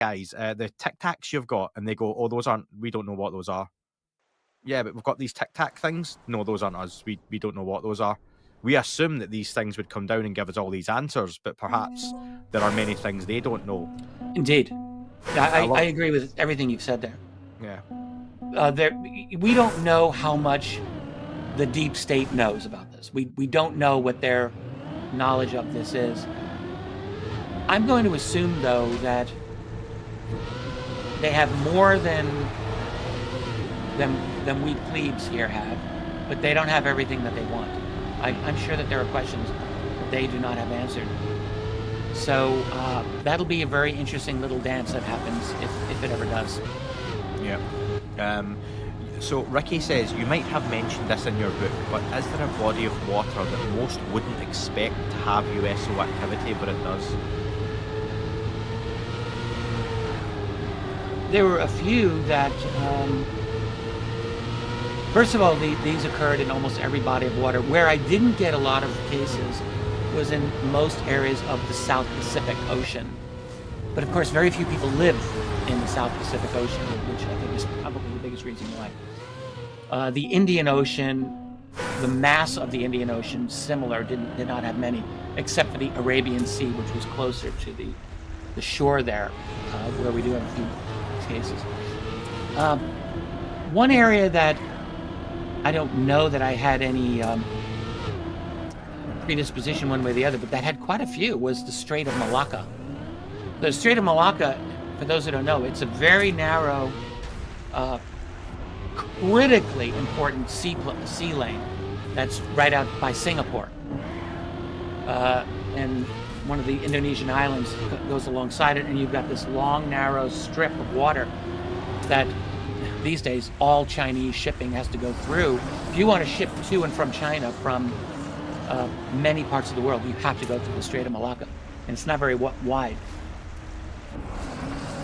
guys, the Tic Tacs you've got, and they go, oh, we don't know what those are. Yeah, but we've got these Tic Tac things. No, those aren't us. We don't know what those are. We assume that these things would come down and give us all these answers, but perhaps there are many things they don't know. Indeed. I agree with everything you've said there. Yeah. We don't know how much the deep state knows about this. We don't know what their knowledge of this is. I'm going to assume, though, that they have more than we plebes here have, but they don't have everything that they want. I'm sure that there are questions that they do not have answered. So that'll be a very interesting little dance that happens if it ever does. Yeah. So Ricky says, you might have mentioned this in your book, but is there a body of water that most wouldn't expect to have USO activity, but it does? There were a few that, first of all, these occurred in almost every body of water. Where I didn't get a lot of cases was in most areas of the South Pacific Ocean. But of course, very few people live in the South Pacific Ocean, which I think is probably the biggest reason why. The Indian Ocean, the mass of the Indian Ocean, similar, did not have many, except for the Arabian Sea, which was closer to the shore there, where we do have a few cases. One area that I don't know that I had any predisposition one way or the other, but that had quite a few, was the Strait of Malacca. The Strait of Malacca, for those who don't know, it's a very narrow, critically important sea lane that's right out by Singapore. And one of the Indonesian islands goes alongside it, and you've got this long, narrow strip of water that these days all Chinese shipping has to go through. If you want to ship to and from China from many parts of the world, you have to go through the Strait of Malacca, and it's not very wide.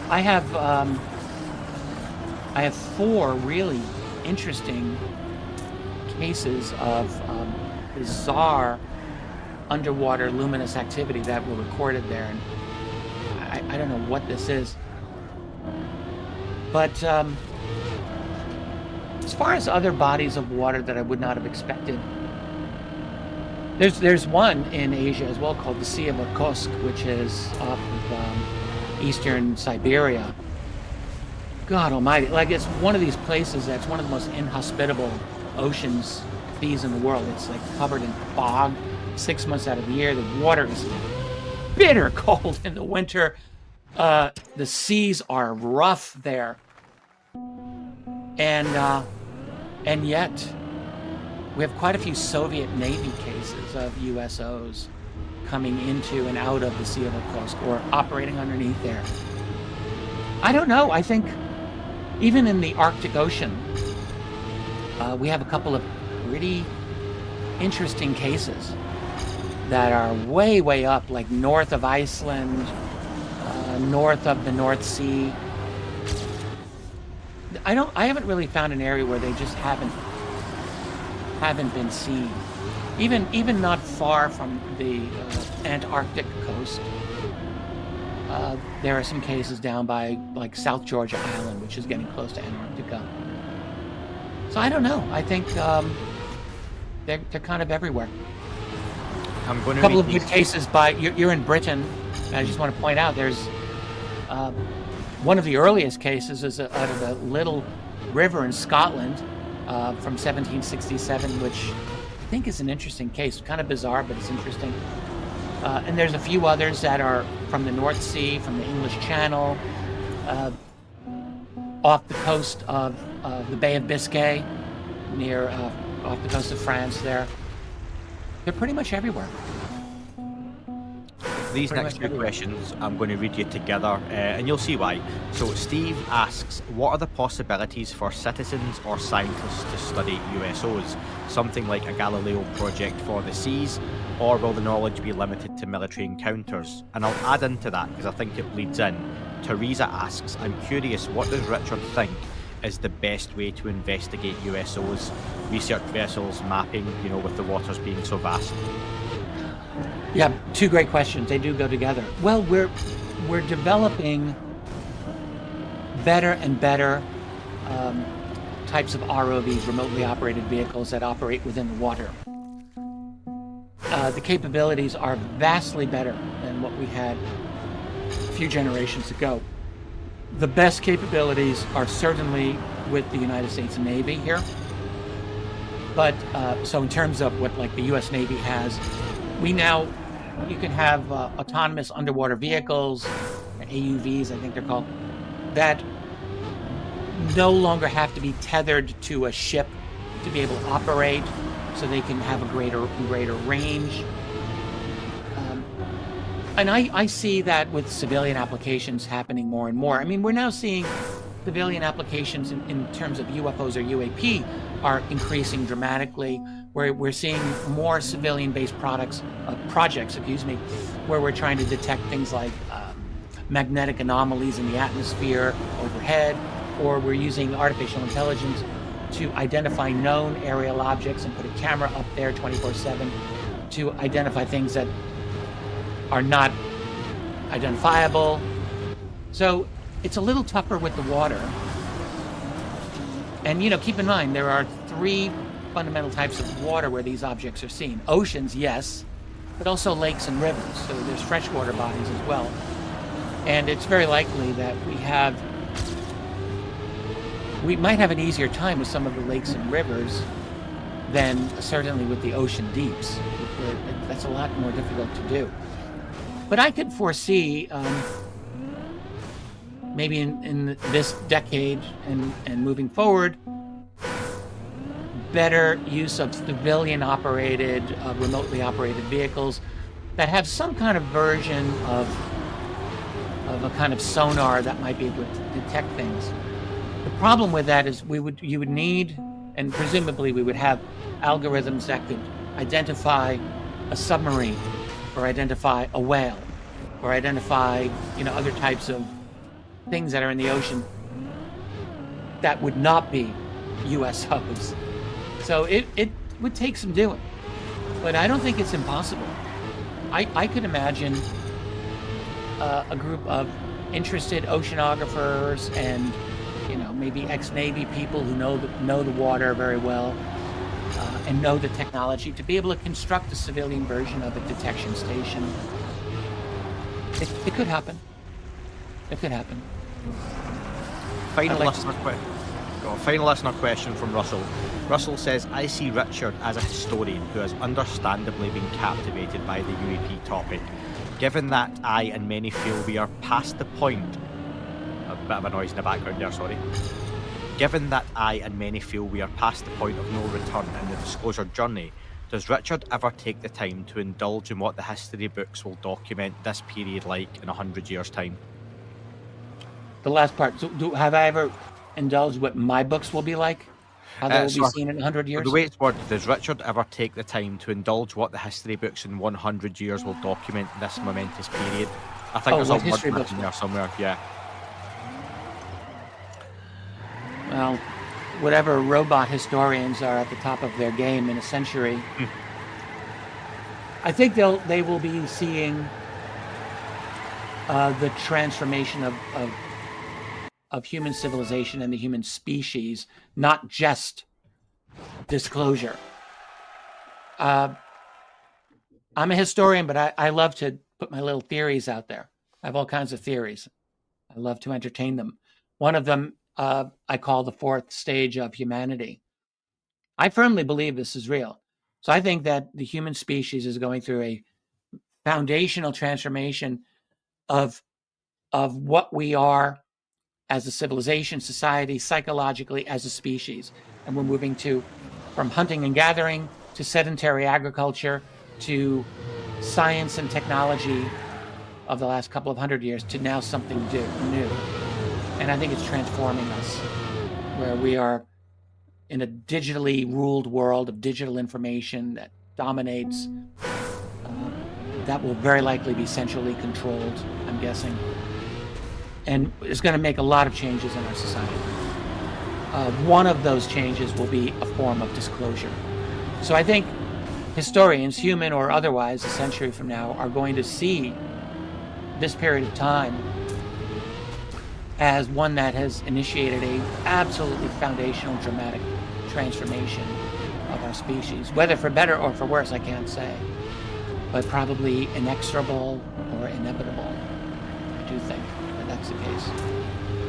I have 4 really interesting cases of bizarre underwater luminous activity that were recorded there, and I don't know what this is. But as far as other bodies of water that I would not have expected, there's one in Asia as well called the Sea of Okhotsk, which is off of eastern Siberia. God almighty, like it's one of these places that's one of the most inhospitable oceans seas in the world. It's like covered in fog 6 months out of the year. The water is bitter cold in the winter. The seas are rough there. And yet we have quite a few Soviet Navy cases of USOs coming into and out of the Sea of Okhotsk or operating underneath there. I don't know. I think even in the Arctic Ocean, we have a couple of pretty interesting cases that are way, way up, like north of Iceland, north of the North Sea. I haven't really found an area where they just haven't been seen. Even not far from the Antarctic coast, there are some cases down by like South Georgia Island, which is getting close to Antarctica. So I don't know. I think they're kind of everywhere. I'm going to a couple of good cases by you're in Britain. And I just want to point out there's one of the earliest cases is out of a little river in Scotland from 1767, which I think is an interesting case. Kind of bizarre, but it's interesting. And there's a few others that are from the North Sea, from the English Channel, off the coast of the Bay of Biscay, near off the coast of France there. They're pretty much everywhere. These next two questions I'm going to read you together, and you'll see why. So Steve asks, what are the possibilities for citizens or scientists to study USOs? Something like a Galileo project for the seas, or will the knowledge be limited to military encounters? And I'll add into that, because I think it bleeds in. Teresa asks, I'm curious, what does Richard think is the best way to investigate USOs? Research vessels, mapping, with the waters being so vast. Yeah, two great questions. They do go together. Well, we're developing better and better types of ROVs, remotely operated vehicles that operate within the water. The capabilities are vastly better than what we had a few generations ago. The best capabilities are certainly with the United States Navy here. But so in terms of what like the U.S. Navy has, you can have autonomous underwater vehicles, AUVs, I think they're called, that no longer have to be tethered to a ship to be able to operate, so they can have a greater range. And I see that with civilian applications happening more and more. I mean, we're now seeing civilian applications in terms of UFOs or UAP are increasing dramatically. We're seeing more civilian-based projects, where we're trying to detect things like magnetic anomalies in the atmosphere overhead, or we're using artificial intelligence to identify known aerial objects and put a camera up there 24/7 to identify things that are not identifiable. So it's a little tougher with the water. And, keep in mind, there are 3 fundamental types of water where these objects are seen. Oceans, yes, but also lakes and rivers. So there's freshwater bodies as well. And it's very likely that we might have an easier time with some of the lakes and rivers than certainly with the ocean deeps, where that's a lot more difficult to do. But I could foresee, maybe in this decade and moving forward, better use of civilian-operated, remotely operated vehicles that have some kind of version of a kind of sonar that might be able to detect things. The problem with that is you would need, and presumably we would have algorithms that could identify a submarine, or identify a whale, or identify other types of things that are in the ocean that would not be USOs. So it would take some doing, but I don't think it's impossible. I could imagine a group of interested oceanographers and maybe ex-Navy people who know the water very well and know the technology to be able to construct a civilian version of a detection station. It could happen. It could happen. Final listener question from Russell. Russell says, I see Richard as a historian who has understandably been captivated by the UAP topic. Given that I and many feel we are past the point... A bit of a noise in the background there, sorry. Given that I and many feel we are past the point of no return in the disclosure journey, does Richard ever take the time to indulge in what the history books will document this period like in 100 years' time? The last part. So have I ever indulged what my books will be like? How they will be seen in 100 years? The way it's worded, does Richard ever take the time to indulge what the history books in 100 years will document this momentous period? I think there's a history word books in there somewhere, yeah. Well, whatever robot historians are at the top of their game in a century, I think they will be seeing the transformation of human civilization and the human species, not just disclosure. I'm a historian, but I love to put my little theories out there. I have all kinds of theories. I love to entertain them. One of them I call the 4th stage of humanity. I firmly believe this is real. So I think that the human species is going through a foundational transformation of what we are as a civilization, society, psychologically as a species. And we're moving from hunting and gathering to sedentary agriculture to science and technology of the last couple of 100 years to now something new. And I think it's transforming us, where we are in a digitally ruled world of digital information that dominates, that will very likely be centrally controlled, I'm guessing. And it's going to make a lot of changes in our society. One of those changes will be a form of disclosure. So I think historians, human or otherwise, a century from now, are going to see this period of time as one that has initiated a absolutely foundational, dramatic transformation of our species. Whether for better or for worse, I can't say, but probably inexorable or inevitable. I do think that that's the case.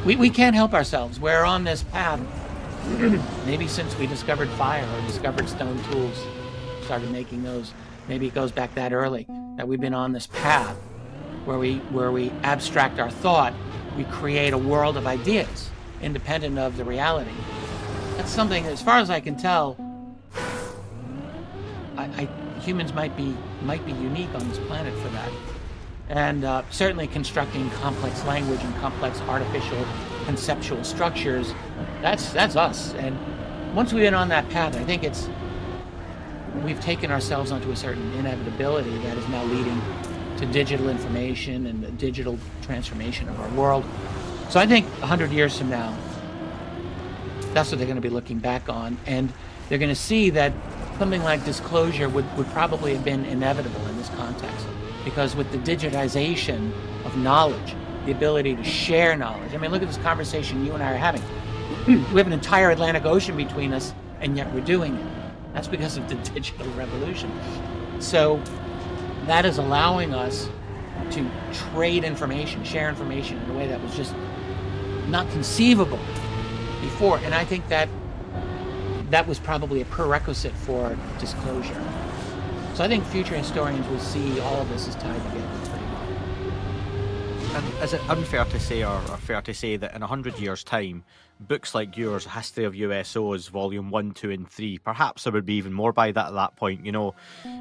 We can't help ourselves. We're on this path, maybe since we discovered fire or discovered stone tools, started making those. Maybe it goes back that early, that we've been on this path where we abstract our thought, we create a world of ideas independent of the reality. That's something, as far as I can tell, humans might be unique on this planet for that. And certainly constructing complex language and complex artificial conceptual structures, that's us. And once we've been on that path, I think we've taken ourselves onto a certain inevitability that is now leading to digital information and the digital transformation of our world. So I think 100 years from now, that's what they're going to be looking back on, and they're going to see that something like disclosure would probably have been inevitable in this context. Because with the digitization of knowledge, the ability to share knowledge, I mean, look at this conversation you and I are having. We have an entire Atlantic Ocean between us, and yet we're doing it. That's because of the digital revolution. So that is allowing us to trade information, share information in a way that was just not conceivable before. And I think that was probably a prerequisite for disclosure. So I think future historians will see all of this as tied together pretty well. And is it unfair to say, or fair to say, that in 100 years' time, books like yours, History of USOs, Volume 1, 2 and 3, perhaps there would be even more by that point, you know,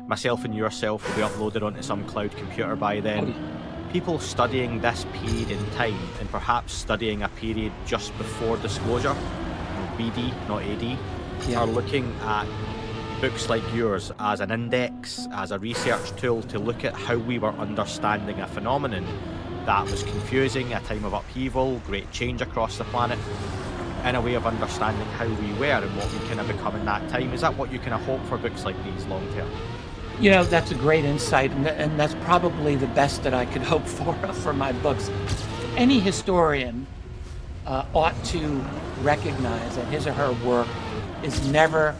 myself and yourself will be uploaded onto some cloud computer by then. People studying this period in time, and perhaps studying a period just before disclosure, BD, not AD, are looking at books like yours as an index, as a research tool to look at how we were understanding a phenomenon that was confusing, a time of upheaval, great change across the planet, in a way of understanding how we were and what we kind of become in that time. Is that what you kind of hope for books like these long term? You know, that's a great insight, and that's probably the best that I could hope for my books. Any historian ought to recognize that his or her work is never,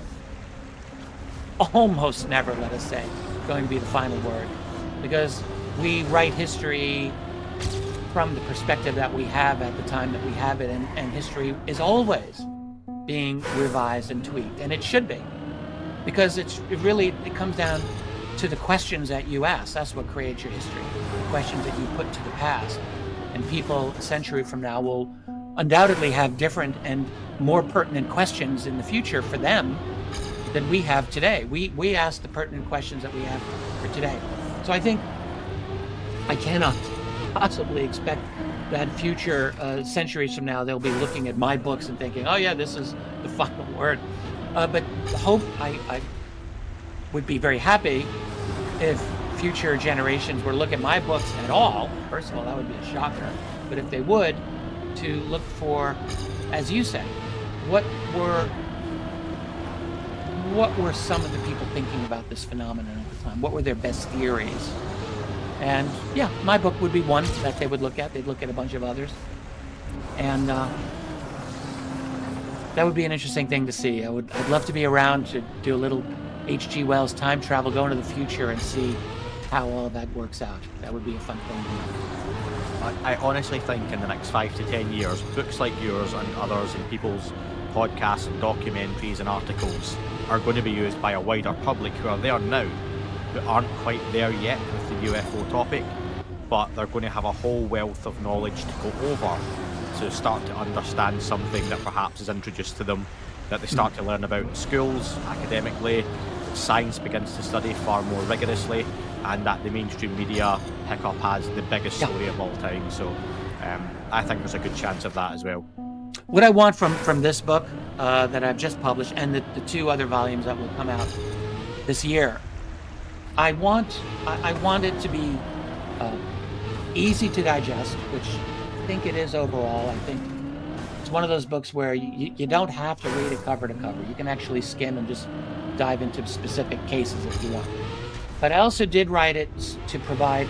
almost never, let us say, going to be the final word. Because we write history from the perspective that we have at the time that we have it, and history is always being revised and tweaked, and it should be. Because it comes down to the questions that you ask. That's what creates your history. The questions that you put to the past. And people a century from now will undoubtedly have different and more pertinent questions in the future for them than we have today. We ask the pertinent questions that we have for today. So I think I cannot possibly expect that future centuries from now they'll be looking at my books and thinking, oh yeah, this is the final word. But hope I would be very happy if future generations were to look at my books at all. First of all, that would be a shocker. But if they would, to look for, as you say, what were some of the people thinking about this phenomenon at the time? What were their best theories? And yeah, my book would be one that they would look at. They'd look at a bunch of others. And that would be an interesting thing to see. I'd love to be around to do a little H.G. Wells time travel, go into the future and see how all of that works out. That would be a fun thing to do. I honestly think in the next 5 to 10 years, books like yours and others and people's podcasts and documentaries and articles are going to be used by a wider public who are there now, who aren't quite there yet with the UFO topic, but they're going to have a whole wealth of knowledge to go over to start to understand something that perhaps is introduced to them, that they start to learn about in schools, academically, that science begins to study far more rigorously, and that the mainstream media pick up as the biggest story of all time. So I think there's a good chance of that as well. What I want from this book that I've just published, and the 2 other volumes that will come out this year, I want it to be easy to digest, which I think it is overall. I think it's one of those books where you don't have to read it cover to cover. You can actually skim and just dive into specific cases if you want. But I also did write it to provide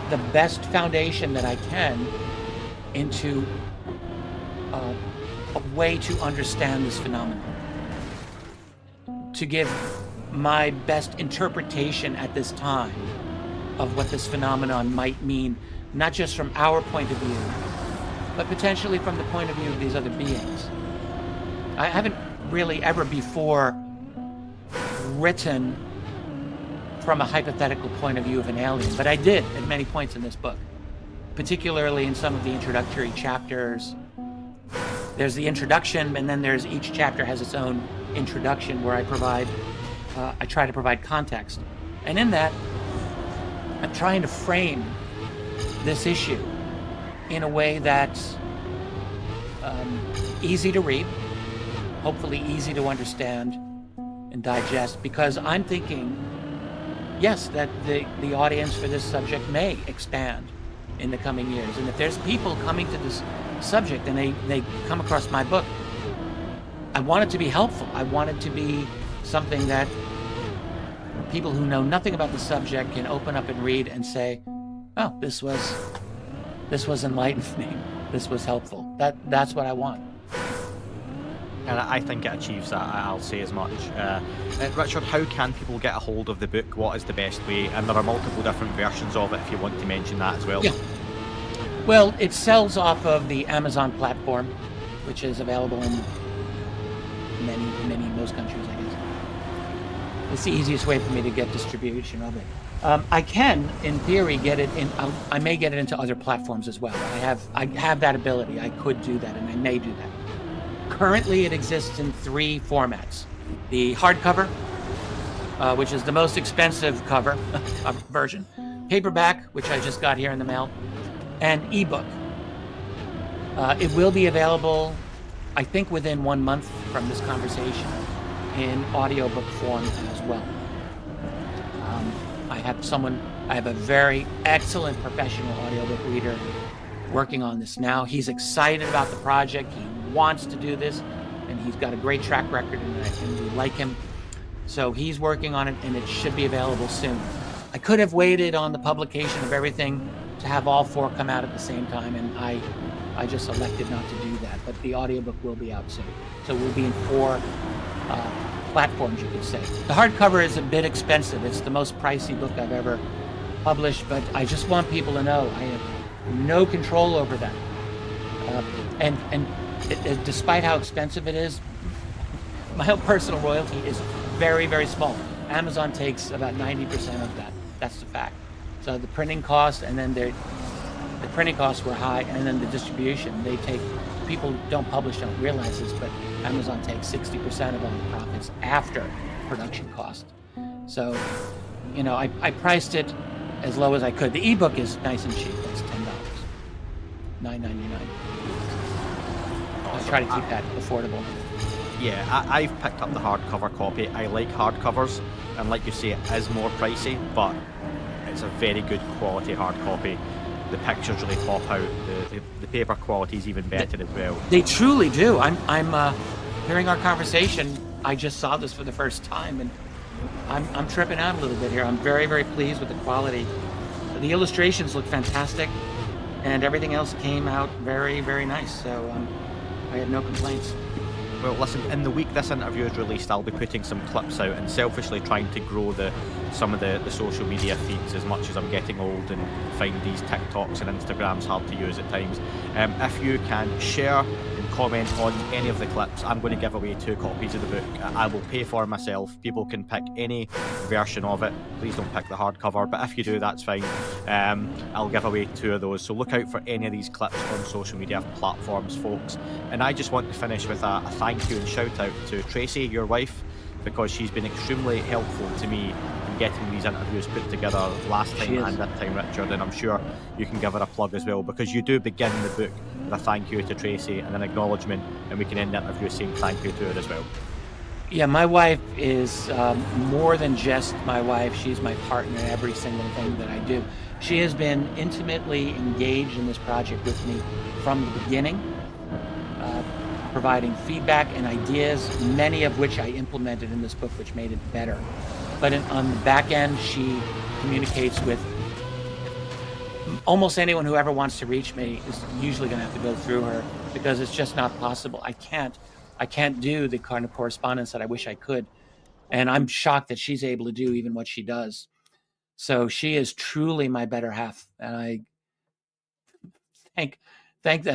the best foundation that I can into a way to understand this phenomenon, to give my best interpretation at this time of what this phenomenon might mean, not just from our point of view, but potentially from the point of view of these other beings. I haven't really ever before written from a hypothetical point of view of an alien, but I did at many points in this book, particularly in some of the introductory chapters. There's the introduction, and then there's each chapter has its own introduction where I try to provide context. And in that, I'm trying to frame this issue in a way that's easy to read, hopefully easy to understand and digest, because I'm thinking, yes, that the audience for this subject may expand in the coming years. And if there's people coming to this subject and they come across my book, I want it to be helpful. I want it to be something that people who know nothing about the subject can open up and read and say, oh, this was enlightening. This was helpful. That's what I want. And I think it achieves that, I'll say as much. Richard, how can people get a hold of the book? What is the best way? And there are multiple different versions of it if you want to mention that as well. Yeah. Well, it sells off of the Amazon platform, which is available in most countries, I guess. It's the easiest way for me to get distribution of it. I can, in theory, get it in. I may get it into other platforms as well. I have that ability. I could do that, and I may do that. Currently, it exists in 3 formats: the hardcover, which is the most expensive cover version; paperback, which I just got here in the mail; and ebook. It will be available, I think, within 1 month from this conversation, in audiobook form as well. I have a very excellent professional audiobook reader working on this now. He's excited about the project. He wants to do this, and he's got a great track record, and we like him. So he's working on it, and it should be available soon. I could have waited on the publication of everything to have all 4 come out at the same time, and I just elected not to do that. But the audiobook will be out soon. So we'll be in 4 platforms, you could say. The hardcover is a bit expensive. It's the most pricey book I've ever published, but I just want people to know I have no control over that. Despite how expensive it is, my own personal royalty is very, very small. Amazon takes about 90% of that. That's the fact. So the printing costs, and then the printing costs were high, and then the distribution, people don't publish, don't realize this, but Amazon takes 60% of all the profits after production cost. So, I priced it as low as I could. The ebook is nice and cheap. It's $10, $9.99. I try to keep that affordable. Yeah, I've picked up the hardcover copy. I like hardcovers, and like you say, it is more pricey, but it's a very good quality hard copy. The pictures really pop out. The paper quality is even better as well. They truly do. I'm hearing our conversation. I just saw this for the first time, and I'm tripping out a little bit here. I'm very, very pleased with the quality. The illustrations look fantastic, and everything else came out very, very nice. So I have no complaints. Well, listen, in the week this interview is released, I'll be putting some clips out and selfishly trying to grow some of the social media feeds as much as I'm getting old and find these TikToks and Instagrams hard to use at times. If you can share and comment on any of the clips, I'm going to give away 2 copies of the book. I will pay for it myself. People can pick any version of it. Please don't pick the hardcover, but if you do, that's fine. I'll give away 2 of those. So look out for any of these clips on social media platforms, folks. And I just want to finish with a thank you and shout out to Tracy, your wife, because she's been extremely helpful to me in getting these interviews put together last time and that time, Richard, and I'm sure you can give her a plug as well, because you do begin the book with a thank you to Tracy and an acknowledgement, and we can end the interview saying thank you to her as well. Yeah, my wife is more than just my wife. She's my partner in every single thing that I do. She has been intimately engaged in this project with me from the beginning, providing feedback and ideas, many of which I implemented in this book, which made it better. But on the back end, she communicates with almost anyone who ever wants to reach me is usually going to have to go through her, because it's just not possible. I can't do the kind of correspondence that I wish I could. And I'm shocked that she's able to do even what she does. So she is truly my better half. And I thank the